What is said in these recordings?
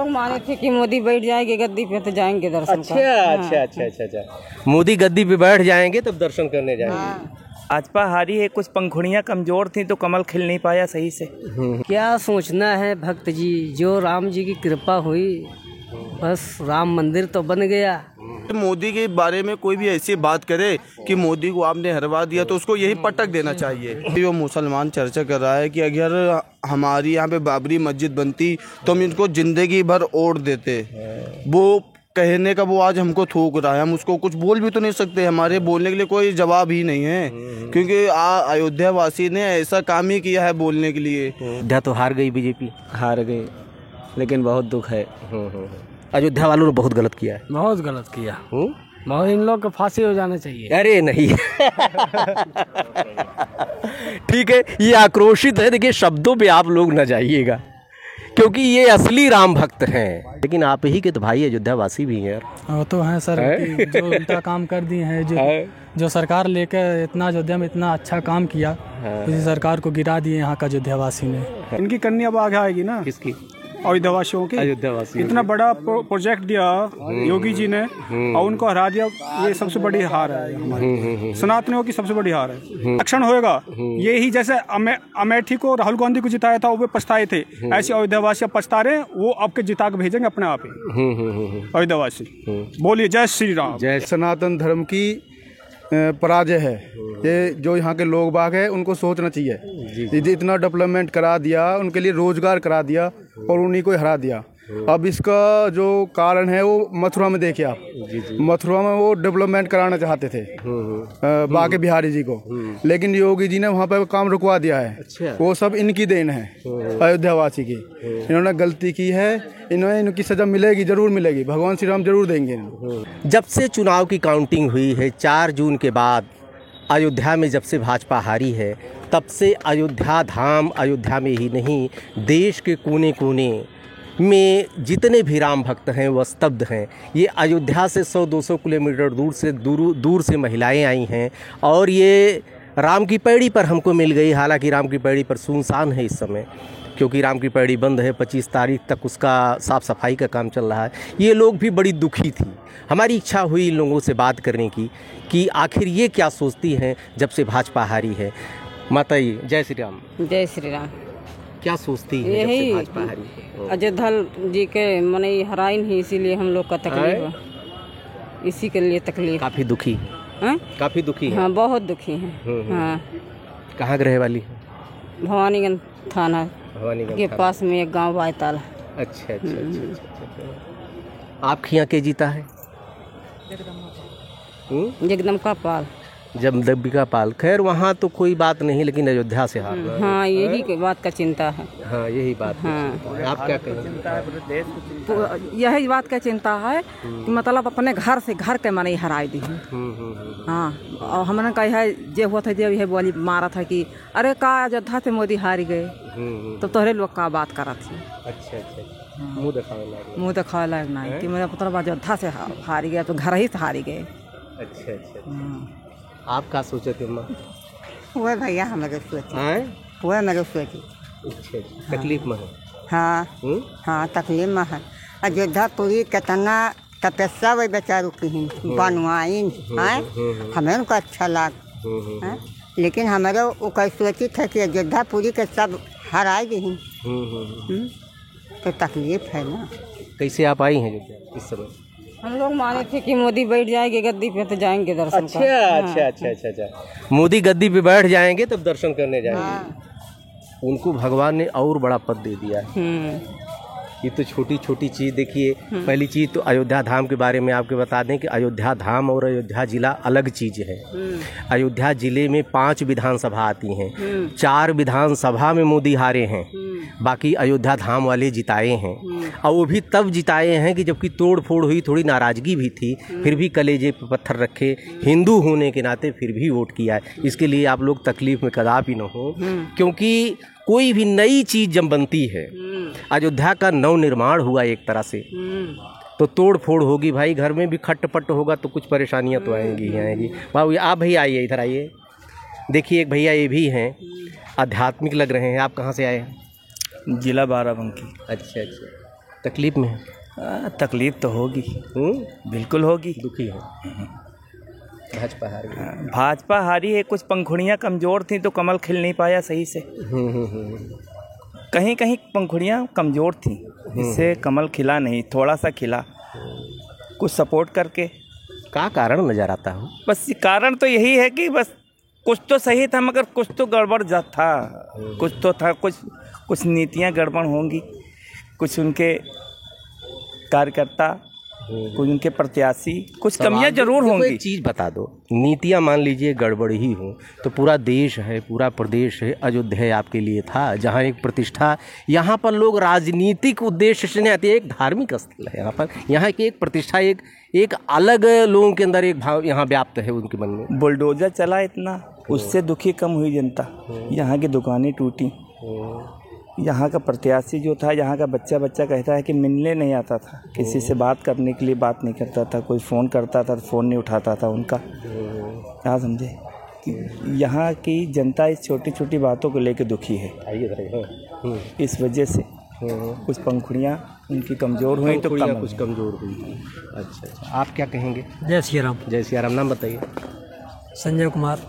लोग माने थे कि मोदी बैठ जाएंगे गद्दी पे तो जाएंगे दर्शन अच्छा। मोदी गद्दी पे बैठ जाएंगे तब दर्शन करने जाएंगे। भाजपा हारी है, कुछ पंखुड़ियाँ कमजोर थी तो कमल खिल नहीं पाया सही से। क्या सोचना है भक्त जी, जो राम जी की कृपा हुई बस राम मंदिर तो बन गया। मोदी के बारे में कोई भी ऐसी बात करे कि मोदी को आपने हरवा दिया तो उसको यही पटक देना चाहिए। वो मुसलमान चर्चा कर रहा है कि अगर हमारी यहाँ पे बाबरी मस्जिद बनती तो हम इनको जिंदगी भर ओढ़ देते। वो कहने का वो आज हमको थूक रहा है, हम उसको कुछ बोल भी तो नहीं सकते, हमारे बोलने के लिए कोई जवाब ही नहीं है क्योंकि अयोध्या वासी ने ऐसा काम ही किया है बोलने के लिए। अयोध्या तो हार गई, बीजेपी हार गई, लेकिन बहुत दुख है। अयोध्या वालों ने बहुत गलत किया है। बहुत गलत किया। बहुत इन लोग को फांसी हो जाना चाहिए। अरे नहीं ठीक है, ये आक्रोशित है। देखिए शब्दों पे आप लोग न जाइएगा क्योंकि ये असली राम भक्त हैं, लेकिन आप ही के तो भाई अयोध्या वासी भी हैं यार। वो तो हैं सर, जो उल्टा काम कर दिए हैं, जो सरकार लेकर इतना अयोध्या में इतना अच्छा काम किया, उसी सरकार को गिरा दिए यहाँ का अयोध्या वासी ने। इनकी कन्या अब आगे आएगी ना। किसकी? अयोध्यावासियों की। इतना बड़ा प्रोजेक्ट दिया योगी जी ने और उनको हरा दिया, ये सबसे बड़ी हार है हमारी सनातनियों की, सबसे बड़ी हार है। एक्शन होएगा यही, जैसे अमेठी को राहुल गांधी को जिताया था वो पछताए थे, ऐसे अयोध्यावासी अब पछता रहे, वो आपके जिता के भेजेंगे अपने आप ही अयोध्यावासी। बोलिए जय श्री राम। जय सनातन धर्म की पराजय है ये। जो यहाँ के लोग बाग है उनको सोचना चाहिए। इतना डेवलपमेंट करा दिया, उनके लिए रोजगार करा दिया और उन्हीं को हरा दिया। अब इसका जो कारण है वो मथुरा में देखिए आप। मथुरा में वो डेवलपमेंट कराना चाहते थे बाके बिहारी जी को, लेकिन योगी जी ने वहाँ पर काम रुकवा दिया है। अच्छा। वो सब इनकी देन है, अयोध्यावासी की। इन्होंने गलती की है, इनकी सजा मिलेगी, जरूर मिलेगी, भगवान श्री राम जरूर देंगे। जब से चुनाव की काउंटिंग हुई है 4 जून के बाद अयोध्या में, जब से भाजपा हारी है तब से अयोध्या धाम, अयोध्या में ही नहीं देश के कोने कोने में जितने भी राम भक्त हैं वह स्तब्ध हैं। ये अयोध्या से 100-200 किलोमीटर दूर से महिलाएं आई हैं और ये राम की पैड़ी पर हमको मिल गई। हालांकि राम की पैड़ी पर सुनसान है इस समय क्योंकि राम की पैड़ी बंद है। 25 तारीख तक उसका साफ़ सफाई का काम चल रहा है। ये लोग भी बड़ी दुखी थी। हमारी इच्छा हुई इन लोगों से बात करने की कि आखिर ये क्या सोचती हैं जब से भाजपा हारी है। माता जी जय श्री राम। जय श्री राम। क्या सोचती है जब से भाजपा हारी है? अयोध्या जी के मने हराई नहीं, इसीलिए हम लोग का तकलीफ है, इसी के लिए तकलीफ। काफ़ी दुखी है? काफ़ी दुखी है। हाँ बहुत दुखी है। हाँ। कहाँ के रहे वाली? भवानीगंज थाना के पास में एक गांव बायताल। अच्छा। आपके यहाँ के जीता है? जगदम्बिका पाल। जगदम्बिका पाल। खैर वहाँ तो कोई बात नहीं, लेकिन अयोध्या से हार। हाँ यही बात का चिंता है। हाँ यही बात है। आप क्या कहें? तो यही बात का चिंता है कि मतलब अपने घर से घर के मने हराई दी। हाँ और हमने कहा है जे हुआ था, जे यह बोली मारा था कि अरे का अयोध्या से मोदी हारी गए, तो तोहरे लोग का बात करा थी। अच्छा। मुँह दिखावे लायक नहीं कि मेरा पुत्र अयोध्या से हारी गया तो घर ही से हारी गए। अच्छा। आप क्या सोचे थे माँ? वो भैया हम लोग सोचे, वो मेरे सोचे। अच्छा। तकलीफ में है? हाँ तकलीफ में है। अयोध्या पूरी कितना तपस्या वही बेचारू की बनवाइन है, हमें उनको अच्छा लगा, लेकिन हमारे वो कैसे सोची था कि अयोध्या पूरी के सब हराए गई, तो तकलीफ है ना। कैसे आप आई हैं इस समय? हम लोग माने थे कि मोदी बैठ जाएंगे गद्दी पे तो जाएंगे दर्शन। अच्छा। मोदी गद्दी पे बैठ जाएंगे तब दर्शन करने जाएंगे। उनको भगवान ने और बड़ा पद दे दिया है। ये तो छोटी छोटी चीज़ देखिए। पहली चीज़ तो अयोध्या धाम के बारे में आपको बता दें कि अयोध्या धाम और अयोध्या जिला अलग चीज़ है। अयोध्या जिले में 5 विधानसभा आती हैं, 4 विधानसभा में मोदी हारे हैं, बाकी अयोध्या धाम वाले जिताए हैं। और वो भी तब जिताए हैं कि जबकि तोड़ फोड़ हुई, थोड़ी नाराज़गी भी थी, फिर भी कलेजे पे पत्थर रखे, हिंदू होने के नाते फिर भी वोट किया है। इसके लिए आप लोग तकलीफ़ में कदापि न हो, क्योंकि कोई भी नई चीज़ जब बनती है, अयोध्या का नव निर्माण हुआ एक तरह से, तो तोड़ फोड़ होगी भाई, घर में भी खटपट होगा तो कुछ परेशानियां तो आएंगी ही आएंगी। बाबू आप भैया आइए, इधर आइए। देखिए एक भैया ये भी हैं, आध्यात्मिक लग रहे हैं। आप कहाँ से आए हैं? जिला बाराबंकी। अच्छा। तकलीफ में है? तकलीफ तो होगी, बिल्कुल होगी। दुखी है। भाजपा हार गई। भाजपा हारी है, कुछ पंखुड़ियाँ कमज़ोर थी तो कमल खिल नहीं पाया सही से। कहीं कहीं पंखुड़ियाँ कमज़ोर थी, इससे कमल खिला नहीं, थोड़ा सा खिला कुछ सपोर्ट करके। क्या कारण नजर आता हो? बस कारण तो यही है कि बस कुछ तो सही था मगर कुछ तो गड़बड़ जा था, कुछ तो था, कुछ नीतियाँ गड़बड़ होंगी, कुछ उनके कार्यकर्ता, कुछ उनके प्रत्याशी, कुछ कमियां जरूर होंगी। एक चीज़ बता दो, नीतियां मान लीजिए गड़बड़ ही हो तो पूरा देश है, पूरा प्रदेश है, अयोध्या आपके लिए था जहां एक प्रतिष्ठा, यहाँ पर लोग राजनीतिक उद्देश्य से नहीं आते, एक धार्मिक स्थल है यहाँ पर, यहाँ की एक प्रतिष्ठा, एक अलग लोगों के अंदर एक भाव यहाँ व्याप्त है उनके मन में। बुलडोजर चला इतना, उससे दुखी कम हुई जनता, यहाँ की दुकानें टूटी, यहाँ का प्रत्याशी जो था, यहाँ का बच्चा कहता है कि मिलने नहीं आता था, किसी से बात करने के लिए बात नहीं करता था, कोई फ़ोन करता था तो फ़ोन नहीं उठाता था उनका। क्या समझे कि यहाँ की जनता इस छोटी छोटी बातों को लेकर दुखी है, इस वजह से कुछ पंखुड़ियाँ उनकी कमज़ोर हुई तो कुछ कमज़ोर हुई। अच्छा, आप क्या कहेंगे? जय श्री राम। जय श्री राम। नाम बताइए। संजय कुमार।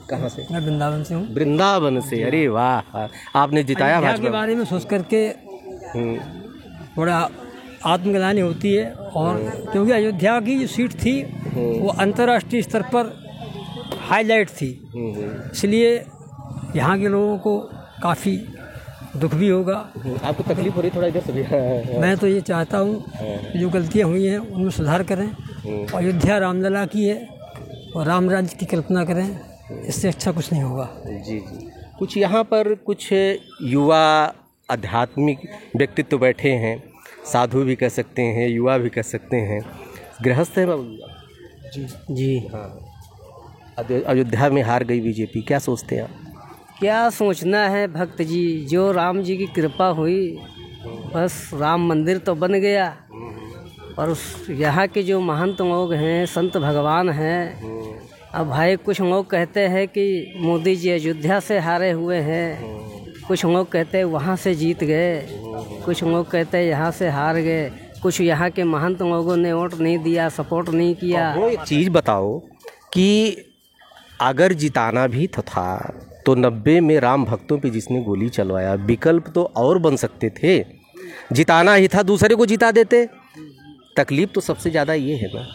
कहाँ से? मैं वृंदावन से हूँ। वृंदावन से, अरे वाह, आपने जिताया भाजपा के बारे में सोच करके थोड़ा आत्मग्लानि होती है, और क्योंकि अयोध्या की जो सीट थी वो अंतर्राष्ट्रीय स्तर पर हाईलाइट थी, इसलिए यहाँ के लोगों को काफ़ी दुख भी होगा। आपको तकलीफ हो रही थोड़ा इधर से? मैं तो ये चाहता हूँ जो गलतियाँ हुई हैं उनमें सुधार करें, अयोध्या रामलला की है और राम राज्य की कल्पना करें, इससे अच्छा कुछ नहीं होगा। जी। कुछ यहाँ पर कुछ युवा आध्यात्मिक व्यक्तित्व बैठे हैं, साधु भी कह सकते हैं, युवा भी कह सकते हैं, गृहस्थ हैं बाबू जी। हाँ, अयोध्या में हार गई बीजेपी, क्या सोचते हैं आप? क्या सोचना है भक्त जी, जो राम जी की कृपा हुई, बस राम मंदिर तो बन गया, और यहाँ के जो महंत लोग हैं, संत भगवान हैं, अब भाई कुछ लोग कहते हैं कि मोदी जी अयोध्या से हारे हुए हैं, कुछ लोग कहते हैं वहाँ से जीत गए, कुछ लोग कहते हैं यहाँ से हार गए, कुछ यहाँ के महंत लोगों ने वोट नहीं दिया, सपोर्ट नहीं किया। वो एक चीज़ बताओ कि अगर जिताना भी था तो 90 में राम भक्तों पे जिसने गोली चलवाया, विकल्प तो और बन सकते थे, जिताना ही था, दूसरे को जिता देते। तकलीफ तो सबसे ज़्यादा ये है ना।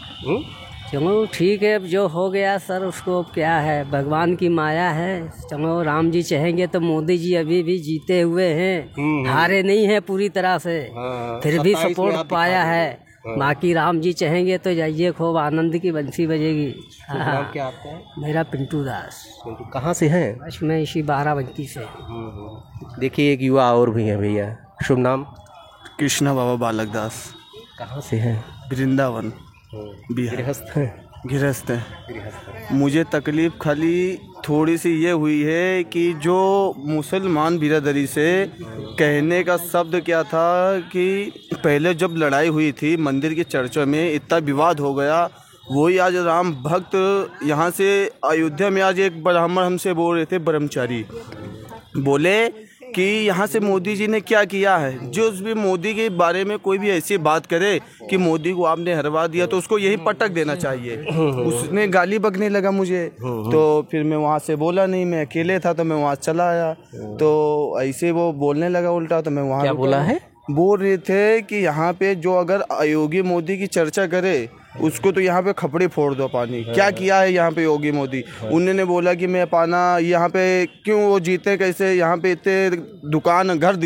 चलो ठीक है, अब जो हो गया सर उसको अब क्या है, भगवान की माया है। चलो राम जी चाहेंगे तो मोदी जी अभी भी जीते हुए हैं, हारे नहीं हैं पूरी तरह से, फिर भी सपोर्ट पाया है। बाकी राम जी चाहेंगे तो जाइए, खूब आनंद की बंसी बजेगी। क्या आपका है? मेरा पिंटू दास। कहाँ से हैं? बस मैं इसी बाराबंकी से। देखिए एक युवा और भी है भैया, शुभ नाम? कृष्णा बाबा बालक दास। कहाँ से हैं? वृंदावन, बिहार। गृहस्थ हैं? गृहस्थ है। मुझे तकलीफ़ खाली थोड़ी सी ये हुई है कि जो मुसलमान बिरादरी से कहने का शब्द क्या था कि पहले जब लड़ाई हुई थी मंदिर के चर्चा में, इतना विवाद हो गया, वही आज राम भक्त यहाँ से अयोध्या में, आज एक ब्राह्मण हमसे बोल रहे थे, ब्रह्मचारी बोले कि यहाँ से मोदी जी ने क्या किया है। जो भी मोदी के बारे में कोई भी ऐसी बात करे कि मोदी को आपने हरवा दिया तो उसको यही पटक देना चाहिए। उसने गाली बकने लगा मुझे, तो फिर मैं वहाँ से बोला नहीं, मैं अकेले था तो मैं वहाँ चला आया, तो ऐसे वो बोलने लगा उल्टा, तो मैं वहाँ क्या बोला है? बोल रहे थे कि यहाँ पे जो अगर योगी मोदी की चर्चा करे उसको तो यहाँ पे खपड़े फोड़ दो पानी। क्या किया है यहाँ पे योगी मोदी? उन्होंने बोला कि मैं पाना यहाँ पे क्यों वो जीते, कैसे यहाँ पे इतने दुकान घर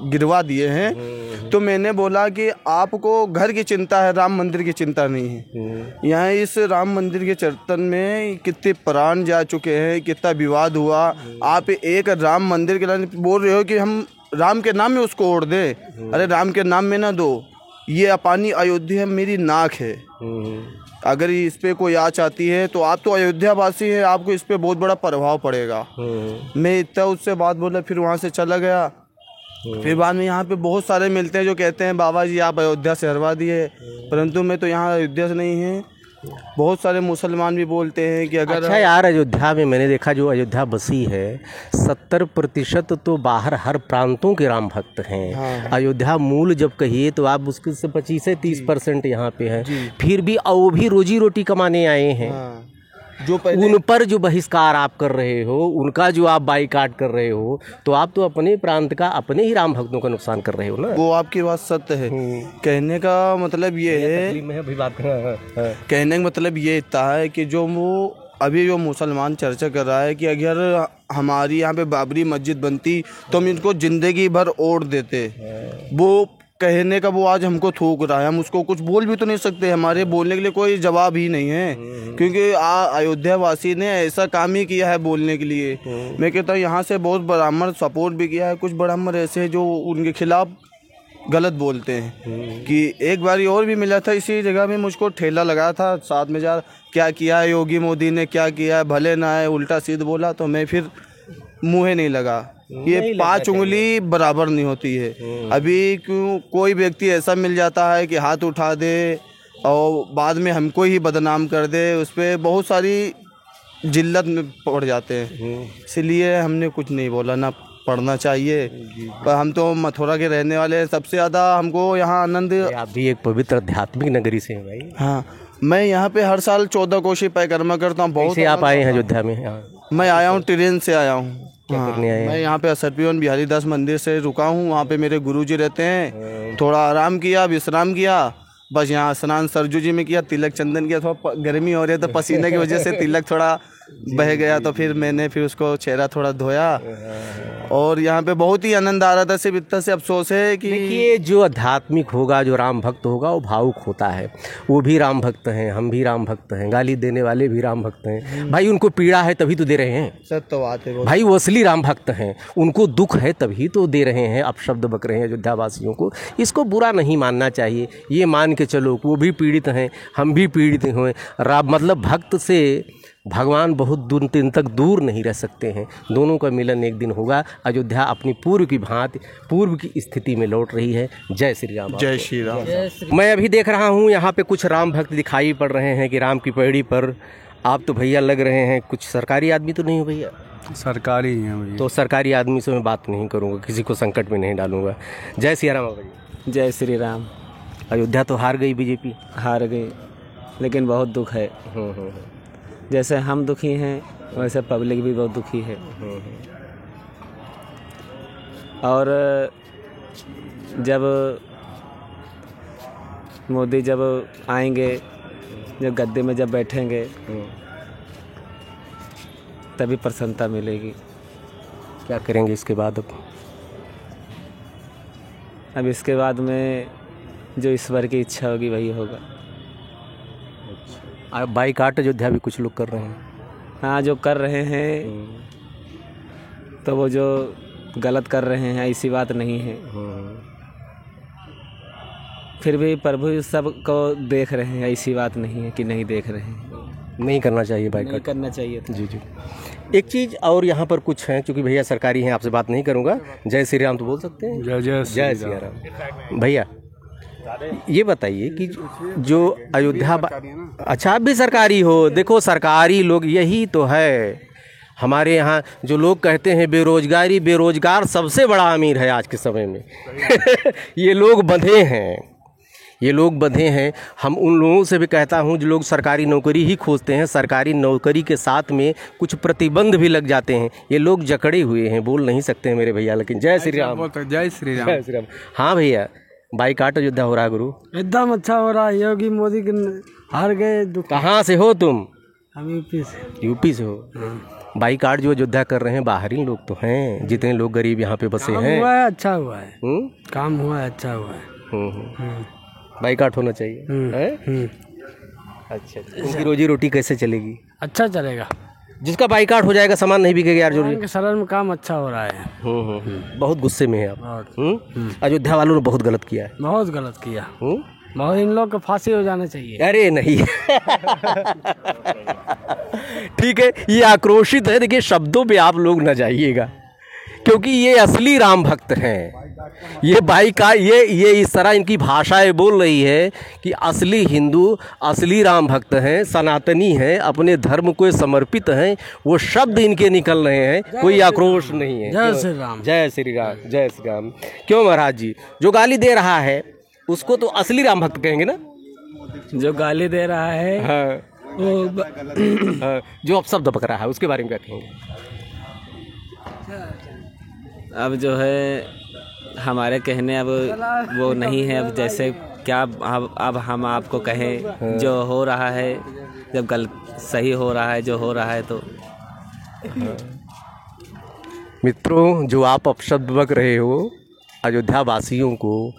गिरवा दिए हैं। तो मैंने बोला कि आपको घर की चिंता है, राम मंदिर की चिंता नहीं है। यहाँ इस राम मंदिर के चर्तन में कितने प्राण जा चुके हैं, कितना विवाद हुआ। आप एक राम मंदिर के लिए बोल रहे हो कि हम राम के नाम में उसको ओढ़ दे। अरे राम के नाम में ना दो, ये अपानी अयोध्या मेरी नाक है। अगर इस पे कोई आँच आती है तो आप तो अयोध्या वासी हैं, आपको इस पे बहुत बड़ा प्रभाव पड़ेगा। मैं इतना उससे बात बोला, फिर वहाँ से चला गया। फिर बाद में यहाँ पे बहुत सारे मिलते हैं जो कहते हैं बाबा जी आप अयोध्या से हरवा दिए, परंतु मैं तो यहाँ अयोध्या से नहीं है, बहुत सारे मुसलमान भी बोलते हैं कि अगर अच्छा यार, अयोध्या में मैंने देखा जो अयोध्या बसी है 70% तो बाहर हर प्रांतों के राम भक्त हैं। हाँ। अयोध्या मूल जब कहिए तो आप मुश्किल से 25 से 30% यहाँ पे हैं, फिर भी वो भी रोजी रोटी कमाने आए हैं। हाँ, जो पहले उन पर जो बहिष्कार आप कर रहे हो, उनका जो आप बाइकाट कर रहे हो, तो आप तो अपने प्रांत का, अपने ही राम भक्तों का नुकसान कर रहे हो ना। वो आपकी बात सत्य है। कहने का मतलब ये है, मैं अभी बात कर रहा हूँ। कहने का मतलब ये इतना है कि जो अभी मुसलमान चर्चा कर रहा है कि अगर हमारी यहाँ पे बाबरी मस्जिद बनती तो हम इनको जिंदगी भर ओढ़ देते, वो कहने का वो आज हमको थूक रहा है। हम उसको कुछ बोल भी तो नहीं सकते, हमारे बोलने के लिए कोई जवाब ही नहीं है, क्योंकि अयोध्या वासी ने ऐसा काम ही किया है बोलने के लिए। मैं कहता हूँ यहाँ से बहुत ब्राह्मण सपोर्ट भी किया है, कुछ ब्राह्मण ऐसे हैं जो उनके खिलाफ गलत बोलते हैं। कि एक बार और भी मिला था इसी जगह में, मुझको ठेला लगा था साथ में जा, क्या किया है योगी मोदी ने, क्या किया है, भले ना है, उल्टा सीध बोला, तो मैं फिर मुँह नहीं लगा। ये 5 उंगली बराबर नहीं होती है। अभी क्यों कोई व्यक्ति ऐसा मिल जाता है कि हाथ उठा दे और बाद में हमको ही बदनाम कर दे, उस पर बहुत सारी जिल्लत में पड़ जाते हैं। इसलिए हमने कुछ नहीं बोला, ना पढ़ना चाहिए। पर हम तो मथुरा के रहने वाले हैं, सबसे ज़्यादा हमको यहाँ आनंद। आप भी एक पवित्र आध्यात्मिक नगरी से हैं भाई। हाँ, मैं यहाँ पे हर साल 14 कोशी परिक्रमा करता हूँ। बहुत से आप आए हैं अयोध्या में? मैं आया हूँ, ट्रेन से आया हूँ। क्या करने आए हैं? मैं यहाँ पे असरपीवन बिहारी दास मंदिर से रुका हूँ, वहाँ पे मेरे गुरुजी रहते हैं। थोड़ा आराम किया, विश्राम किया, बस यहाँ स्नान सरजू जी में किया, तिलक चंदन किया। थोड़ा गर्मी हो रही है तो पसीने की वजह से तिलक थोड़ा बह गया, तो फिर मैंने उसको चेहरा थोड़ा धोया और यहाँ पे बहुत ही आनंद आ रहा था। सिर्फ इतना से अफसोस है कि देखिए, जो आध्यात्मिक होगा, जो राम भक्त होगा, वो भावुक होता है। वो भी राम भक्त हैं, हम भी राम भक्त हैं, गाली देने वाले भी राम भक्त हैं भाई। उनको पीड़ा है तभी तो दे रहे हैं। सत्य बात है भाई, वो असली राम भक्त हैं, उनको दुख है तभी तो दे रहे हैं, अपशब्द बक रहे हैं अयोध्या वासियों को। इसको बुरा नहीं मानना चाहिए, ये मान के चलो वो भी पीड़ित हैं, हम भी पीड़ित हुए। मतलब भक्त से भगवान बहुत दिन तक दूर नहीं रह सकते हैं, दोनों का मिलन एक दिन होगा। अयोध्या अपनी पूर्व की भांति पूर्व की स्थिति में लौट रही है। जय श्री राम। जय श्री राम। मैं अभी देख रहा हूँ यहाँ पे कुछ राम भक्त दिखाई पड़ रहे हैं कि राम की पैड़ी पर आप तो भैया लग रहे हैं। कुछ सरकारी आदमी तो नहीं हो भैया? सरकारी हैं भैया। तो सरकारी आदमी से मैं बात नहीं करूँगा, किसी को संकट में नहीं डालूंगा। जय श्री राम भैया। जय श्री राम। अयोध्या तो हार गई, बीजेपी हार गई, लेकिन बहुत दुख है। जैसे हम दुखी हैं वैसे पब्लिक भी बहुत दुखी है। और जब मोदी जब आएंगे, जब गद्दे में जब बैठेंगे, तभी प्रसन्नता मिलेगी। क्या करेंगे इसके बाद? अब इसके बाद में जो ईश्वर की इच्छा होगी वही होगा। बाइकाट अयोध्या भी कुछ लोग कर रहे हैं। हाँ, जो कर रहे हैं तो वो जो गलत कर रहे हैं ऐसी बात नहीं है। फिर भी प्रभु सबको देख रहे हैं, ऐसी बात नहीं है कि नहीं देख रहे हैं। नहीं करना चाहिए बाइकाट, नहीं करना चाहिए था। जी। एक चीज़ और यहाँ पर कुछ हैं, चूँकि भैया सरकारी हैं, आपसे बात नहीं करूँगा। जय श्री राम तो बोल सकते हैं? जय श्री राम। भैया ये बताइए कि जो अयोध्या, अच्छा आप भी सरकारी हो? देखो, सरकारी लोग यही तो है हमारे यहाँ, जो लोग कहते हैं बेरोजगारी, बेरोजगार सबसे बड़ा अमीर है आज के समय में। ये लोग बंधे हैं, ये लोग बंधे हैं। हम उन लोगों से भी कहता हूँ जो लोग सरकारी नौकरी ही खोजते हैं, सरकारी नौकरी के साथ में कुछ प्रतिबंध भी लग जाते हैं। ये लोग जकड़े हुए हैं, बोल नहीं सकते हैं मेरे भैया, लेकिन जय श्री राम। जय श्री राम। जय श्री राम। हाँ भैया, बाइकाट अयोध्या हो रहा है गुरु? एकदम अच्छा हो रहा है। योगी मोदी के हार गए। कहाँ से हो तुम? हम यूपी से। यूपी से हो? बाइकाट जो अयोध्या कर रहे हैं बाहरी लोग तो हैं, जितने लोग गरीब यहाँ पे बसे हैं। हुआ है, अच्छा हुआ है। काम हुआ है, अच्छा हुआ है। बाइकाट होना चाहिए। अच्छा, उनकी रोजी रोटी कैसे चलेगी? अच्छा चलेगा। जिसका बाइकाट हो जाएगा सामान नहीं बिकेगा यार। जो शहर में काम अच्छा हो रहा है। बहुत गुस्से में है आप। अयोध्या वालों ने बहुत गलत किया है। बहुत गलत किया। बहुत, इन लोग को फांसी हो जाना चाहिए। अरे नहीं। ठीक है, ये आक्रोशित है। देखिए, शब्दों पे आप लोग न जाइएगा, क्योंकि ये असली राम भक्त हैं। ये भाई का ये इस तरह इनकी भाषाएं बोल रही है कि असली हिंदू, असली राम भक्त हैं, सनातनी हैं, अपने धर्म को समर्पित हैं, वो शब्द इनके निकल रहे हैं, कोई आक्रोश नहीं है। जय श्री राम, जय श्री राम, जय श्री राम। क्यों महाराज जी, जो गाली दे रहा है उसको तो असली राम भक्त कहेंगे ना? जो गाली दे रहा है हाँ। वो हाँ, जो अपशब्द पकड़ा है उसके बारे में क्या कहेंगे? अब जो है हमारे कहने अब वो नहीं है। अब जैसे क्या अब हम आपको कहें, जो हो रहा है, जब सही हो रहा है, जो हो रहा है तो मित्रों, जो आप अपशब्द बक रहे हो अयोध्या वासियों को,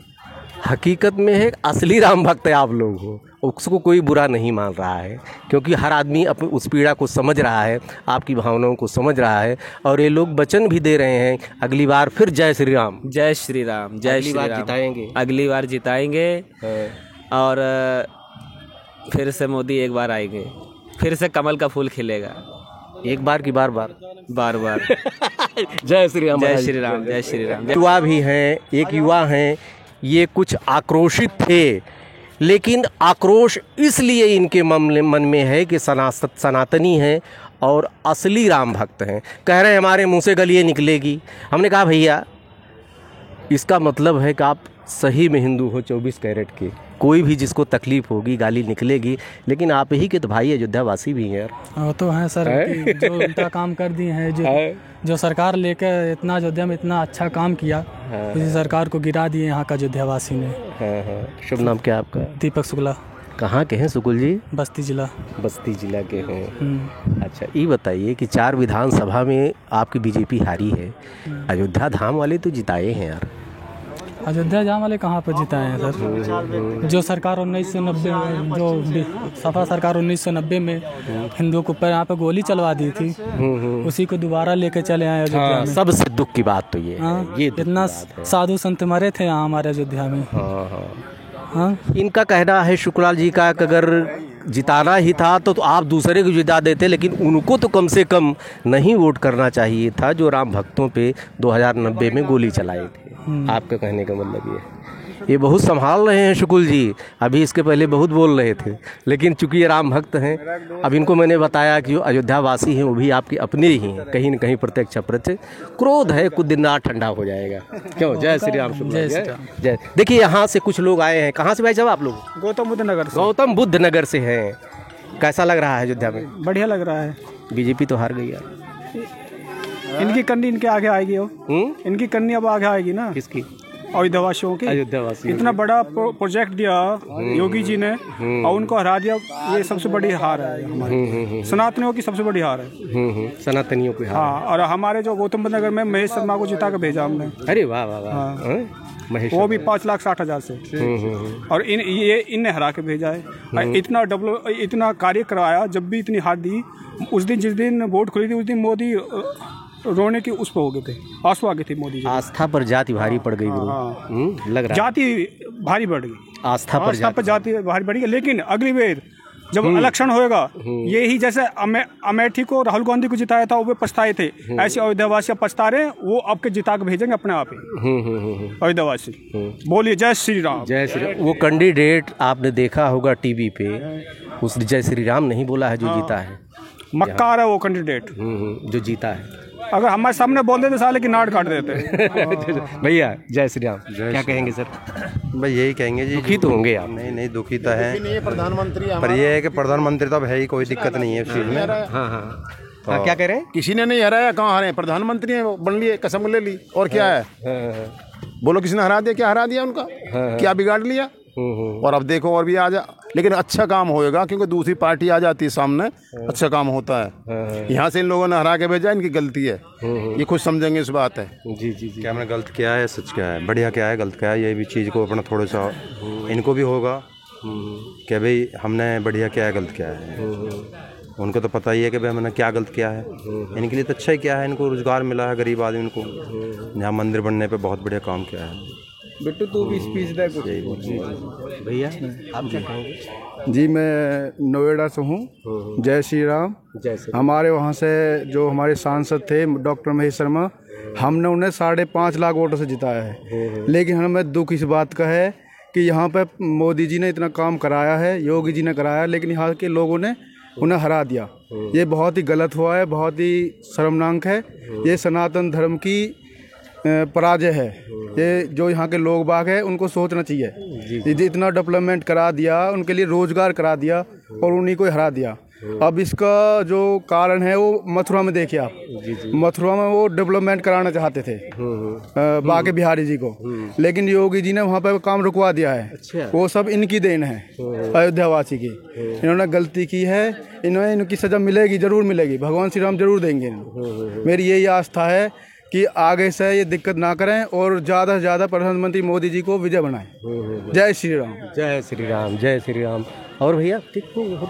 हकीकत में है असली राम भक्त है आप लोग हो, उसको कोई बुरा नहीं मान रहा है, क्योंकि हर आदमी अपनी उस पीड़ा को समझ रहा है, आपकी भावनाओं को समझ रहा है। और ये लोग वचन भी दे रहे हैं अगली बार फिर जय श्री राम, जय श्री राम, जय श्री राम जिताएंगे, अगली बार जिताएंगे। और फिर से मोदी एक बार आएंगे, फिर से कमल का फूल खिलेगा। एक बार की बार बार बार बार जय श्री राम, जय श्री राम, जय श्री राम। युवा भी हैं, एक युवा हैं, ये कुछ आक्रोशित थे, लेकिन आक्रोश इसलिए इनके मन में है कि सनातनी हैं और असली राम भक्त हैं। कह रहे हैं हमारे मुंह से गलियाँ निकलेगी। हमने कहा भैया इसका मतलब है कि आप सही में हिंदू हो 24 कैरेट के, कोई भी जिसको तकलीफ होगी गाली निकलेगी, लेकिन आप ही के तो भाई अयोध्या वासी भी हैं यार। वो तो हैं सर, जो उनका काम कर दिए हैं, जो सरकार लेकर इतना अयोध्या में इतना अच्छा काम किया, उसी सरकार को गिरा दिए यहाँ का अयोध्या वासी ने। शुभ नाम क्या आपका? दीपक शुक्ला। कहाँ के हैं सुकुल जी? बस्ती जिला। बस्ती जिला के हैं। अच्छा, ये बताइए कि 4 विधानसभा में आपकी बीजेपी हारी है, अयोध्या धाम वाले तो जिताए हैं यार। अयोध्या धाम वाले कहाँ पर जिताए हैं सर? जो सरकार 1990 में, जो सपा सरकार 1990 में हिंदुओं के ऊपर यहाँ पे गोली चलवा दी थी, उसी को दोबारा लेके चले आए अयोध्या में। सबसे दुख की बात तो ये है, ये इतना साधु संत मरे थे यहाँ हमारे अयोध्या में। हाँ, इनका कहना है शुक्लाल जी का कि अगर जिताना ही था तो आप दूसरे को जिता देते, लेकिन उनको तो कम से कम नहीं वोट करना चाहिए था जो राम भक्तों पे 2090 में गोली चलाए थे। आपका कहने का मतलब ये बहुत संभाल रहे हैं शुक्ल जी, अभी इसके पहले बहुत बोल रहे थे, लेकिन चूंकि ये राम भक्त हैं, अब इनको मैंने बताया कि जो अयोध्या वासी हैं वो भी आपके अपने ही हैं, कहीं न कहीं प्रत्यक्ष अप्रत्यक्ष। क्रोध है कुछ दिन रात ठंडा हो जाएगा। क्यों? जय श्री राम। जय श्री राम। जय। देखिए यहाँ से कुछ लोग आए हैं, कहाँ से भाई साहब आप लोग? गौतम बुद्ध नगर से। गौतम बुद्ध नगर से हैं। कैसा लग रहा है अयोध्या में? बढ़िया लग रहा है। बीजेपी तो हार गई यार। इनकी कन्नी इनके आगे आएगी हो। इनकी कन्नी अब आगे आएगी ना। किसकी? अयोध्यावासियों की। अयोध्यावासी इतना बड़ा प्रोजेक्ट दिया योगी जी ने और उनको हरा दिया, ये सबसे बड़ी हार है हमारी। सनातनियों की सबसे बड़ी हार है। सनातनियों की हार। हाँ, और हमारे जो गौतम बुद्ध नगर में महेश शर्मा को जिता के भेजा हमने। अरे वाह वाह वाह। महेश वो भी 5,60,000 से। और इनने हरा के भेजा है। इतना कार्य करवाया, जब भी इतनी हार दी, उस दिन जिस दिन वोट खुली थी उस दिन मोदी रोने की उस पर हो गए थे, आंसू आ गए थे मोदी जी। आस्था पर जाति भारी पड़ गई गुरु। लग रहा जाति भारी बढ़ गई, आस्था पर जाति भारी बढ़ गई। लेकिन अगली बार जब इलेक्शन होएगा, यही जैसे अमेठी को राहुल गांधी को जिताया था वो पछताए थे, ऐसे अयोध्यावासी पछता रहे, वो आपके जिता के भेजेंगे अपने आप ही अयोध्यावासी। बोलिए जय श्री राम। जय श्री राम। वो कैंडिडेट आपने देखा होगा टीवी पे, उस जय श्री राम नहीं बोला है जो जीता है, मक्कार है वो कैंडिडेट जो जीता है। अगर हमारे सामने बोल देते साले की नाड़ काट देते। भैया जय श्री राम, क्या कहेंगे सर? भाई यही कहेंगे जी, दुखी तो होंगे आप। नहीं दुखी तो है, प्रधानमंत्री, पर ये है कि प्रधानमंत्री तो अब है ही, कोई दिक्कत नहीं है उस चीज़ में। हाँ, क्या कह रहे हैं? किसी ने नहीं हराया, कहाँ हराए? प्रधानमंत्री बन लिए, कसम ले ली, और क्या है? बोलो किसी ने हरा दिया? क्या हरा दिया उनका? क्या बिगाड़ लिया? और अब देखो और भी आ जा, लेकिन अच्छा काम होएगा क्योंकि दूसरी पार्टी आ जाती है सामने, अच्छा काम होता है। यहाँ से इन लोगों ने हरा के भेजा, इनकी गलती है, ये खुद समझेंगे इस बात है। जी जी जी। क्या हमने गलत किया है, सच क्या है, बढ़िया क्या है, गलत क्या है, ये भी चीज़ को अपना थोड़ा सा इनको भी होगा कि भाई हमने बढ़िया क्या है, गलत क्या है। उनको तो पता ही है कि भाई हमने क्या गलत किया है, इनके लिए तो अच्छा ही क्या है, इनको रोज़गार मिला है गरीब आदमी को, यहाँ मंदिर बनने पे बहुत बढ़िया काम किया है। बिट्टू तू भी स्पीच दे कुछ। भैया आप क्या कहेंगे? जी मैं नोएडा से हूँ। जय श्री राम। जय श्री। हमारे वहाँ से जो हमारे सांसद थे डॉक्टर महेश शर्मा, हमने उन्हें 5.5 लाख वोटों से जिताया है। लेकिन हमें दुख इस बात का है कि यहाँ पे मोदी जी ने इतना काम कराया है, योगी जी ने कराया, लेकिन यहाँ के लोगों ने उन्हें हरा दिया। ये बहुत ही गलत हुआ है, बहुत ही शर्मनाक है। ये सनातन धर्म की पराजय है। ये जो यहाँ के लोग बाग हैं उनको सोचना चाहिए। ये इतना डेवलपमेंट करा दिया, उनके लिए रोजगार करा दिया और उन्हीं को हरा दिया। अब इसका जो कारण है वो मथुरा में देखिए आप, मथुरा में वो डेवलपमेंट कराना चाहते थे बाके बिहारी जी को, लेकिन योगी जी ने वहाँ पर काम रुकवा दिया है। अच्छा। वो सब इनकी देन है, अयोध्यावासी की। इन्होंने गलती की है, इनकी सजा मिलेगी, जरूर मिलेगी, भगवान श्री राम जरूर देंगे। मेरी यही आस्था है कि आगे से ये दिक्कत ना करें और ज़्यादा से ज़्यादा प्रधानमंत्री मोदी जी को विजय बनाएं। जय श्री राम। जय श्री राम, जय श्री राम। और भैया ठीक हो?